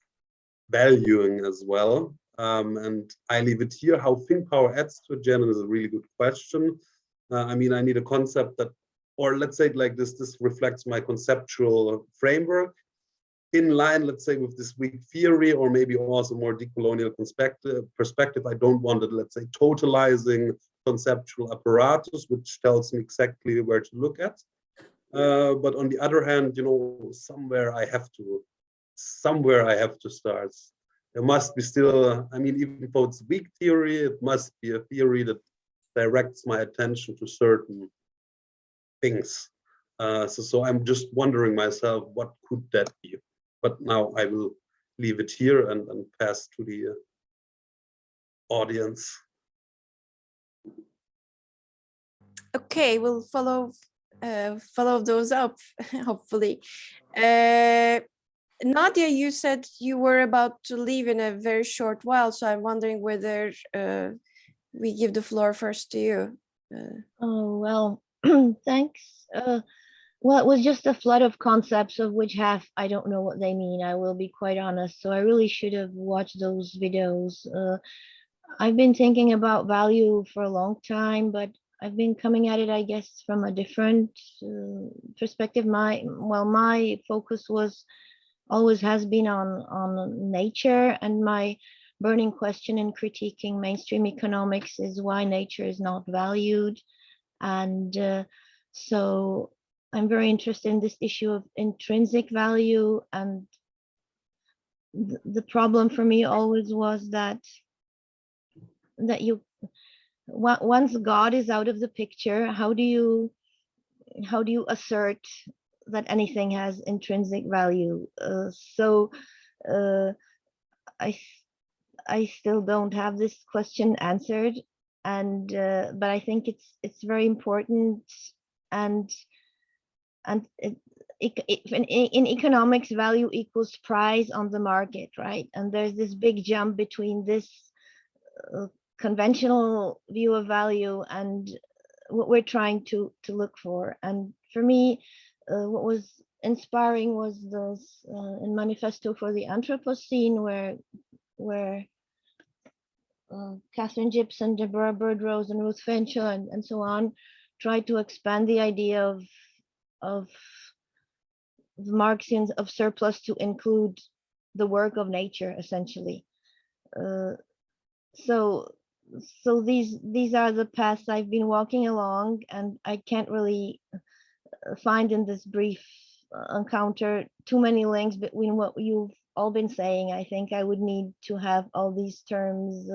Speaker 2: valuing as well? And I leave it here. How think power adds to a gender is a really good question. I mean, I need a concept that, or let's say it like this reflects my conceptual framework in line, let's say, with this weak theory, or maybe also more decolonial perspective. I don't want it, let's say, totalizing conceptual apparatus, which tells me exactly where to look at. But on the other hand, somewhere I have to start. There must be still, I mean, even though it's weak theory, it must be a theory that directs my attention to certain things. So I'm just wondering myself, what could that be? But now I will leave it here and pass to the audience.
Speaker 1: Okay, we'll follow those up, hopefully. Nadia, you said you were about to leave in a very short while, so I'm wondering whether we give the floor first to you.
Speaker 5: Oh, well, thanks. Well, it was just a flood of concepts, of which half I don't know what they mean, I will be quite honest. So I really should have watched those videos. I've been thinking about value for a long time, but I've been coming at it, I guess, from a different perspective. My focus always has been on nature, and my burning question in critiquing mainstream economics is why nature is not valued. And so I'm very interested in this issue of intrinsic value. And the problem for me always was that once God is out of the picture, how do you assert that anything has intrinsic value? So I still don't have this question answered, and but I think it's very important. And in economics, value equals price on the market, right? And there's this big jump between this conventional view of value and what we're trying to look for. And for me, what was inspiring was this in Manifesto for the Anthropocene, where Catherine Gibson, Deborah Birdrose, and Ruth Finchel, and so on, tried to expand the idea of the Marxians of surplus to include the work of nature, essentially. So these are the paths I've been walking along, and I can't really find in this brief encounter too many links between what you've all been saying. I think I would need to have all these terms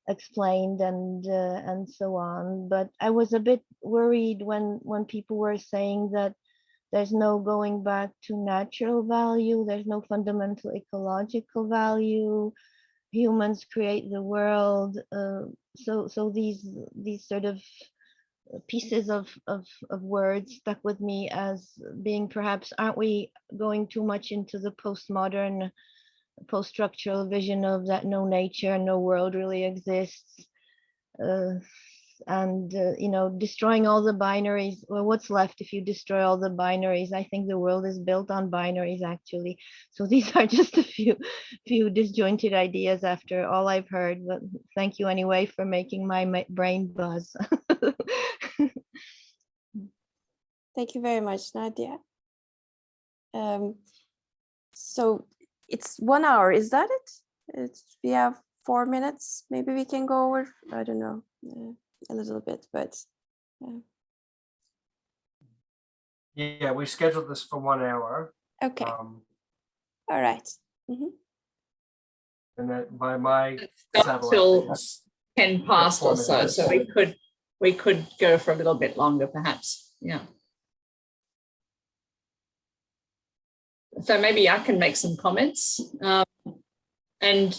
Speaker 5: explained and so on. But I was a bit worried when people were saying that there's no going back to natural value, there's no fundamental ecological value, humans create the world. So these sort of pieces of words stuck with me as being, perhaps, aren't we going too much into the postmodern, post-structural vision of that no nature, no world really exists, and destroying all the binaries? Well, what's left if you destroy all the binaries? I think the world is built on binaries, actually. So these are just a few disjointed ideas after all I've heard, but thank you anyway for making my brain buzz.
Speaker 1: Thank you very much, Nadia. So it's 1 hour, is that it? We have 4 minutes. Maybe we can go over, I don't know, a little bit, but.
Speaker 4: Yeah, we scheduled this for 1 hour.
Speaker 1: Okay. All right. Mm-hmm.
Speaker 4: And that by my
Speaker 8: It's not till 10 past or so we could we could go for a little bit longer, perhaps. Yeah. So maybe I can make some comments. And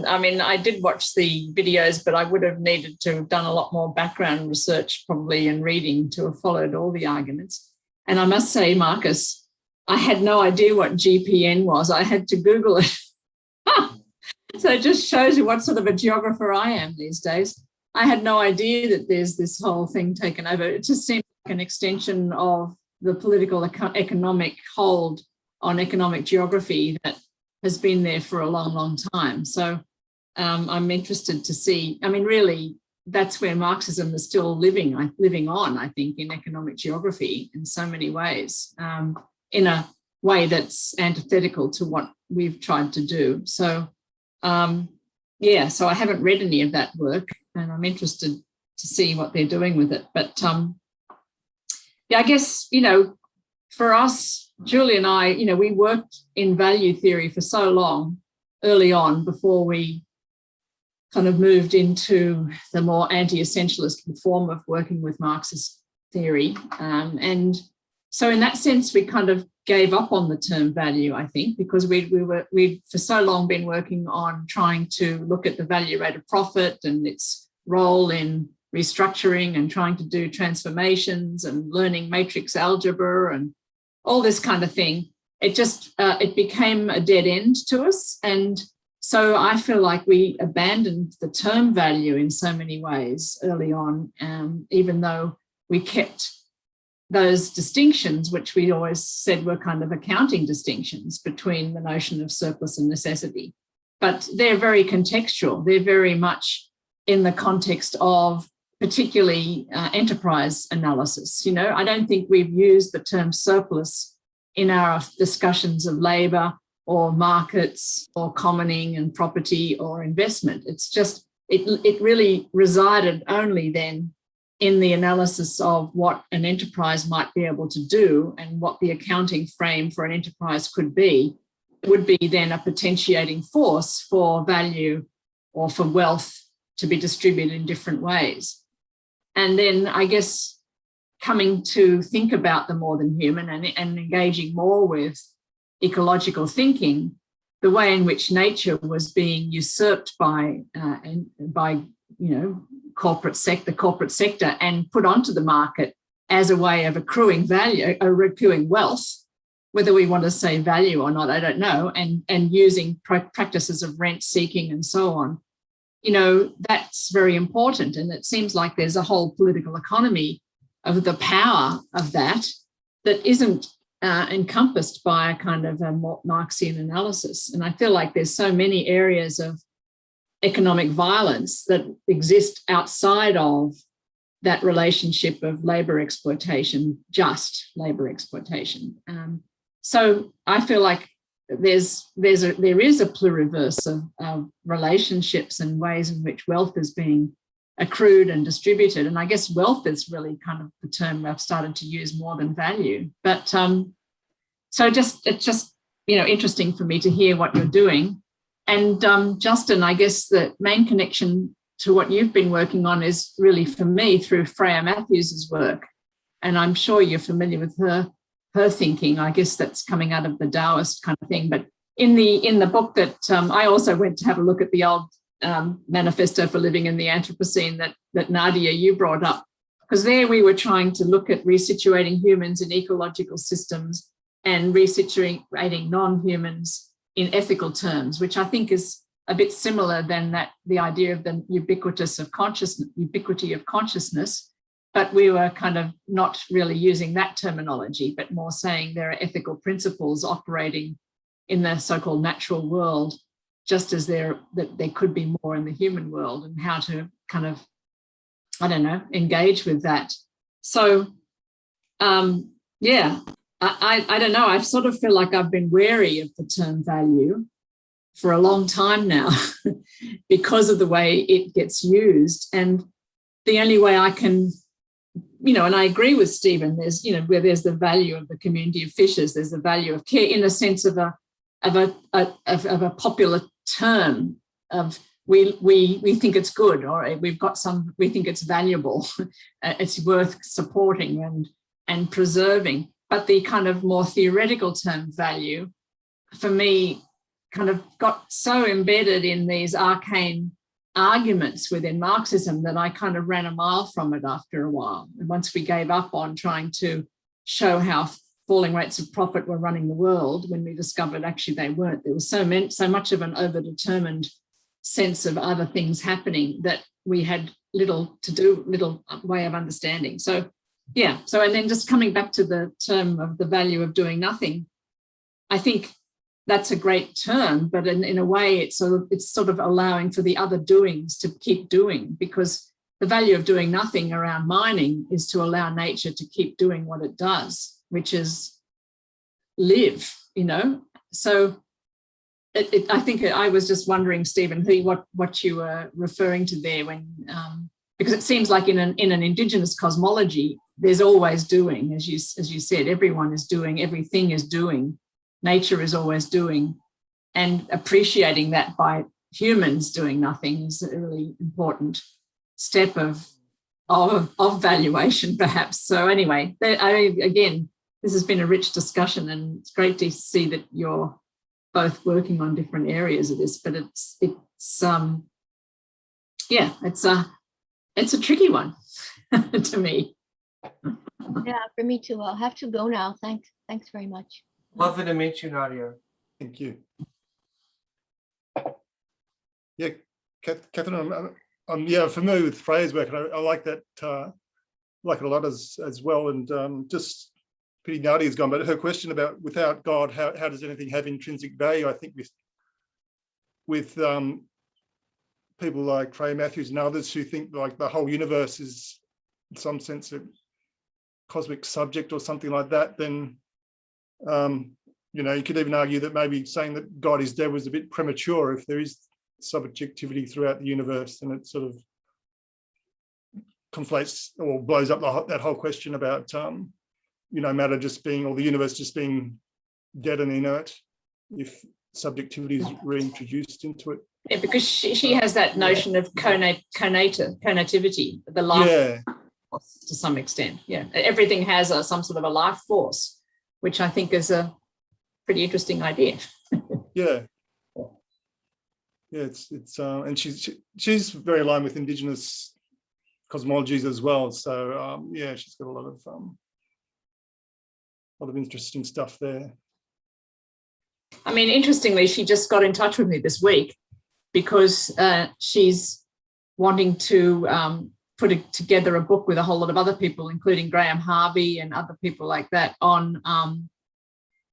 Speaker 8: I mean, I did watch the videos, but I would have needed to have done a lot more background research probably and reading to have followed all the arguments. And I must say, Marcus, I had no idea what GPN was. I had to Google it. So it just shows you what sort of a geographer I am these days. I had no idea that there's this whole thing taken over. It just seemed like an extension of the political economic hold on economic geography that has been there for a long, long time. So I'm interested to see, I mean, really, that's where Marxism is still living on, I think, in economic geography in so many ways, in a way that's antithetical to what we've tried to do. So, yeah, so I haven't read any of that work, and I'm interested to see what they're doing with it. But yeah, I guess, you know, for us, Julie and I, you know, we worked in value theory for so long early on before we kind of moved into the more anti-essentialist form of working with Marxist theory. And so in that sense, we kind of gave up on the term value, I think, because we'd for so long been working on trying to look at the value rate of profit and its role in restructuring and trying to do transformations and learning matrix algebra and all this kind of thing. It just, it became a dead end to us. And so I feel like we abandoned the term value in so many ways early on, even though we kept those distinctions, which we always said were kind of accounting distinctions between the notion of surplus and necessity. But they're very contextual. They're very much in the context of particularly enterprise analysis. You know, I don't think we've used the term surplus in our discussions of labor or markets or commoning and property or investment. It's just, it really resided only then in the analysis of what an enterprise might be able to do and what the accounting frame for an enterprise could be. It would be then a potentiating force for value or for wealth to be distributed in different ways. And then I guess coming to think about the more than human and engaging more with ecological thinking, the way in which nature was being usurped by corporate sector and put onto the market as a way of accruing value, accruing wealth, whether we want to say value or not, I don't know, and using practices of rent seeking and so on. You know, that's very important. And it seems like there's a whole political economy of the power of that isn't encompassed by a kind of a Marxian analysis. And I feel like there's so many areas of economic violence that exist outside of that relationship of labour exploitation, just labour exploitation. So I feel like there is a pluriverse of relationships and ways in which wealth is being accrued and distributed. And I guess wealth is really kind of the term I've started to use more than value. But so it's just, you know, interesting for me to hear what you're doing. And Justin, I guess the main connection to what you've been working on is really for me through Freya Matthews's work. And I'm sure you're familiar with her thinking. I guess that's coming out of the Taoist kind of thing. But in the book that I also went to have a look at the old Manifesto for Living in the Anthropocene that Nadia, you brought up, because there we were trying to look at resituating humans in ecological systems and resituating non-humans in ethical terms, which I think is a bit similar than the idea of the ubiquity of consciousness, but we were kind of not really using that terminology, but more saying there are ethical principles operating in the so-called natural world, just as there could be more in the human world, and how to kind of, I don't know, engage with that. So, yeah, I don't know. I sort of feel like I've been wary of the term value for a long time now because of the way it gets used. And the only way I can, you know, and I agree with Stephen, there's, you know, where there's the value of the community of fishers, there's the value of care in a sense of a popular term of we think it's good, or we think it's valuable, it's worth supporting and preserving. But the kind of more theoretical term value, for me, kind of got so embedded in these arcane arguments within Marxism that I kind of ran a mile from it after a while. And once we gave up on trying to show how falling rates of profit were running the world, when we discovered actually they weren't. There was so much of an overdetermined sense of other things happening that we had little way of understanding. So yeah, and then just coming back to the term of the value of doing nothing, I think that's a great term, but in a way it's sort of allowing for the other doings to keep doing, because the value of doing nothing around mining is to allow nature to keep doing what it does, which is live, So I think I was just wondering, Stephen, what you were referring to there, when because it seems like in an Indigenous cosmology, there's always doing, as you said, everyone is doing, everything is doing. Nature is always doing, and appreciating that by humans doing nothing is a really important step of valuation, perhaps. So anyway, again, this has been a rich discussion, and it's great to see that you're both working on different areas of this. But it's a tricky one to me.
Speaker 5: Yeah, for me too. I'll have to go now. Thanks very much.
Speaker 4: Lovely to meet you, Nadia.
Speaker 3: Thank you. Yeah, Catherine, I'm familiar with Freya's work, and I like that, like it a lot as well. And just pretty Nadia's gone, but her question about without God, how does anything have intrinsic value? I think with people like Freya Matthews and others who think like the whole universe is in some sense a cosmic subject or something like that, then you could even argue that maybe saying that God is dead was a bit premature. If there is subjectivity throughout the universe, then it sort of conflates or blows up that whole question about matter just being, or the universe just being dead and inert, if subjectivity is reintroduced into it.
Speaker 8: Yeah, because she has that notion of conativity, the life force to some extent. Yeah, everything has some sort of a life force, which I think is a pretty interesting idea.
Speaker 3: Yeah, it's and she's very aligned with Indigenous cosmologies as well. So she's got a lot of interesting stuff there.
Speaker 8: I mean, interestingly, she just got in touch with me this week because she's wanting to put together a book with a whole lot of other people, including Graham Harvey and other people like that, on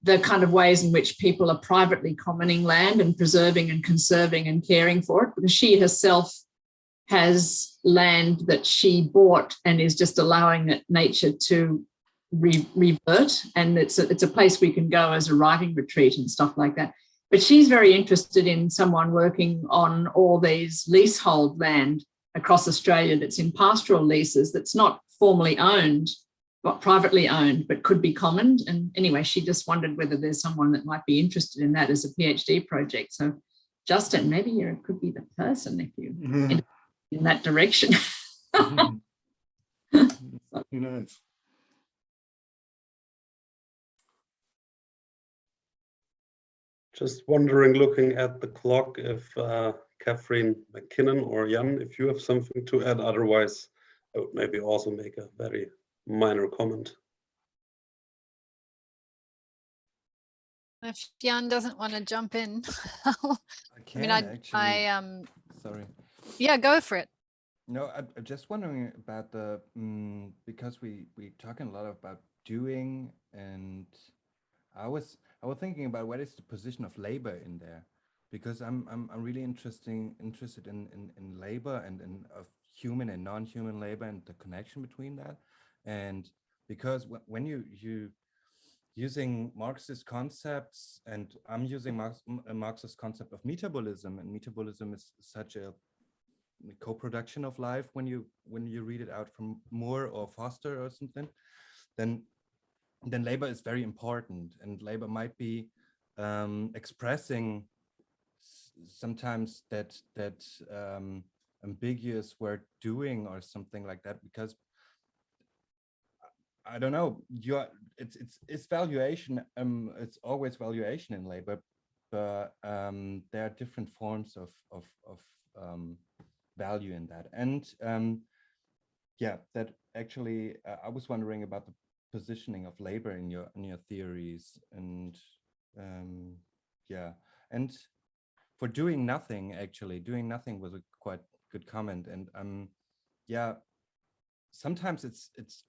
Speaker 8: the kind of ways in which people are privately commoning land and preserving and conserving and caring for it, because she herself has land that she bought and is just allowing nature to revert, and it's a place we can go as a writing retreat and stuff like that. But she's very interested in someone working on all these leasehold land across Australia that's in pastoral leases, that's not formally owned, but privately owned, but could be commoned. And anyway, she just wondered whether there's someone that might be interested in that as a PhD project. So Justin, maybe you could be the person if you in that direction.
Speaker 3: Who knows?
Speaker 2: Just wondering, looking at the clock, if Catherine, Mckinnon, or Jan, if you have something to add. Otherwise, I would maybe also make a very minor comment.
Speaker 10: If Jan doesn't want to jump in,
Speaker 7: sorry.
Speaker 10: Yeah, go for it.
Speaker 7: No, I'm just wondering about the because we talking a lot about doing, and I was thinking about what is the position of labor in there, because I'm really interested in labor and of human and non-human labor and the connection between that. And because when you using Marxist concepts, and I'm using a Marxist concept of metabolism, and metabolism is such a co-production of life when you read it out from Moore or Foster or something, then labor is very important, and labor might be expressing sometimes that ambiguous word doing or something like that, because I don't know, it's valuation, it's always valuation in labor, but there are different forms of value in that. And yeah, that actually I was wondering about the positioning of labor in your theories, and yeah, and for doing nothing, actually doing nothing was a quite good comment. And yeah, sometimes it's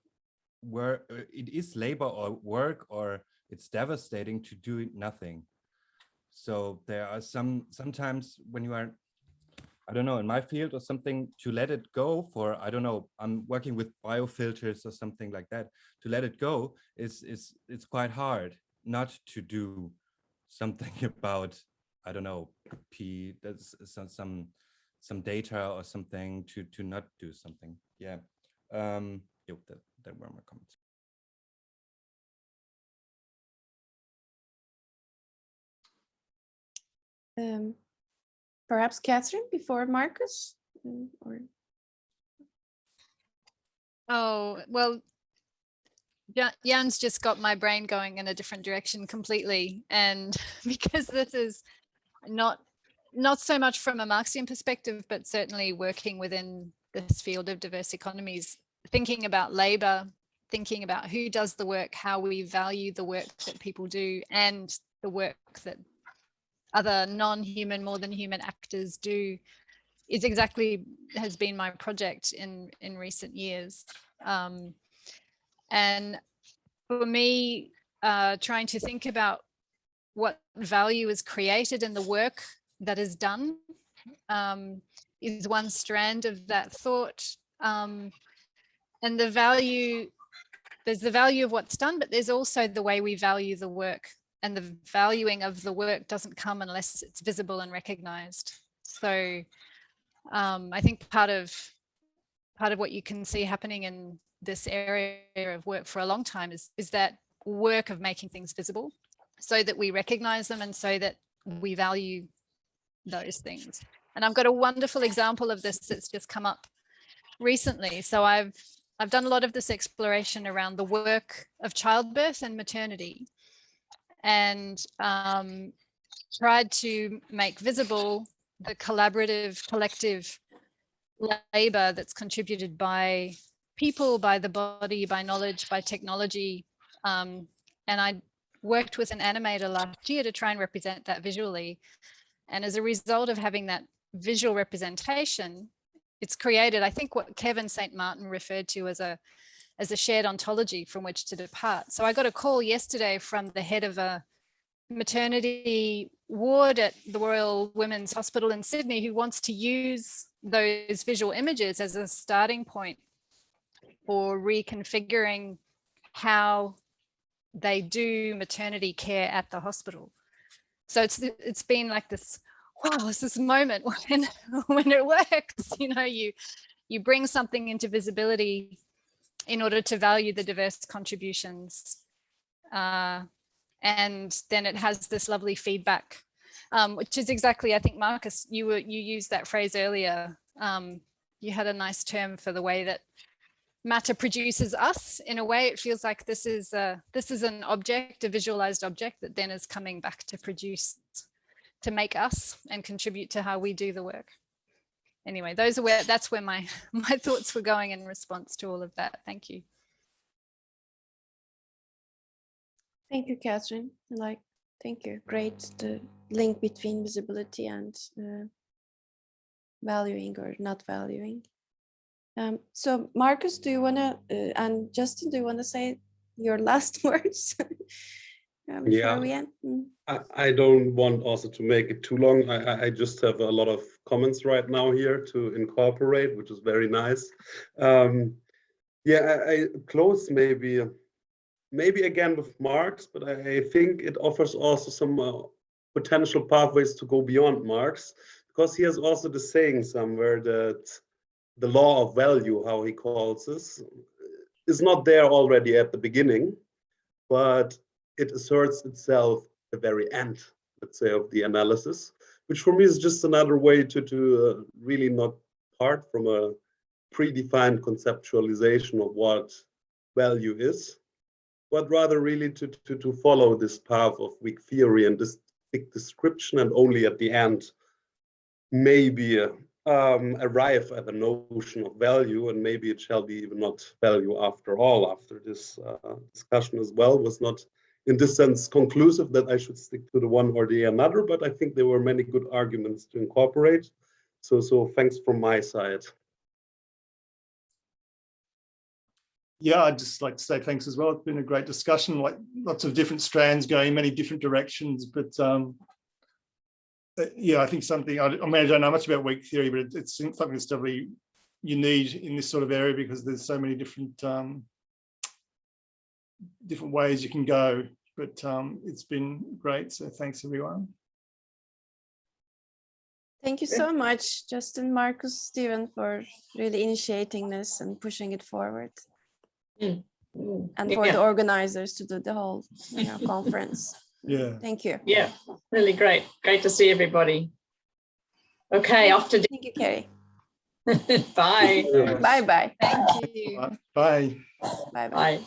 Speaker 7: where it is labor or work, or it's devastating to do nothing. So there are sometimes when you are, I don't know, in my field or something, to let it go for, I don't know, I'm working with biofilters or something like that, to let it go it's quite hard not to do something about, I don't know, there's some data or something to not do something. Yeah. Yep, that were my comments.
Speaker 1: Perhaps Catherine before Marcus, or
Speaker 10: Oh, well, Jan's just got my brain going in a different direction completely. And because this is not so much from a Marxian perspective, but certainly working within this field of diverse economies, thinking about labor, thinking about who does the work, how we value the work that people do, and the work that other non-human, more than human actors do, is exactly has been my project in recent years. And for me, trying to think about what value is created in the work that is done is one strand of that thought. And the value, there's the value of what's done, but there's also the way we value the work, and the valuing of the work doesn't come unless it's visible and recognized. So I think part of what you can see happening in this area of work for a long time is that work of making things visible, so that we recognize them and so that we value those things. And I've got a wonderful example of this that's just come up recently. So I've done a lot of this exploration around the work of childbirth and maternity, and tried to make visible the collaborative, collective labor that's contributed by people, by the body, by knowledge, by technology. And I worked with an animator last year to try and represent that visually. And as a result of having that visual representation, it's created, I think, what Kevin St. Martin referred to as a shared ontology from which to depart. So I got a call yesterday from the head of a maternity ward at the Royal Women's Hospital in Sydney, who wants to use those visual images as a starting point for reconfiguring how they do maternity care at the hospital. So it's been like this, wow, it's this moment when it works. You know, you bring something into visibility in order to value the diverse contributions, and then it has this lovely feedback, which is exactly, I think, Marcus, you used that phrase earlier. You had a nice term for the way that matter produces us. In a way, it feels like this is an object, a visualized object, that then is coming back to produce, to make us and contribute to how we do the work. Anyway, that's where my thoughts were going in response to all of that. Thank you.
Speaker 1: thank you, Catherine. Thank you. Great, the link between visibility and valuing or not valuing. So Marcus, do you want to, and Justin, do you want to say your last words before we end?
Speaker 2: I don't want also to make it too long. I just have a lot of comments right now here to incorporate, which is very nice. Yeah, I close maybe again with Marx, but I think it offers also some potential pathways to go beyond Marx, because he has also the saying somewhere that the law of value, how he calls this, is not there already at the beginning, but it asserts itself at the very end, let's say, of the analysis. which for me is just another way to really not part from a predefined conceptualization of what value is, but rather really to follow this path of weak theory and this big description, and only at the end maybe arrive at a notion of value, and maybe it shall be even not value after all. After this discussion as well was not in this sense conclusive that I should stick to the one or the another, but I think there were many good arguments to incorporate. So thanks from my side.
Speaker 3: Yeah, I'd just like to say thanks as well. It's been a great discussion, like lots of different strands going many different directions. But yeah, I think something, I mean, I don't know much about weak theory, but it's something that's definitely you need in this sort of area, because there's so many different different ways you can go. But it's been great. So thanks, everyone.
Speaker 1: Thank you so much, Justin, Marcus, Stephen, for really initiating this and pushing it forward. And for the organizers to do the whole conference.
Speaker 3: Yeah.
Speaker 1: Thank you.
Speaker 8: Yeah, really great. Great to see everybody. Okay, off to
Speaker 1: Thank you, Carrie.
Speaker 8: Bye.
Speaker 1: Bye-bye.
Speaker 10: Thank you.
Speaker 3: Bye.
Speaker 1: Bye-bye.
Speaker 8: Bye.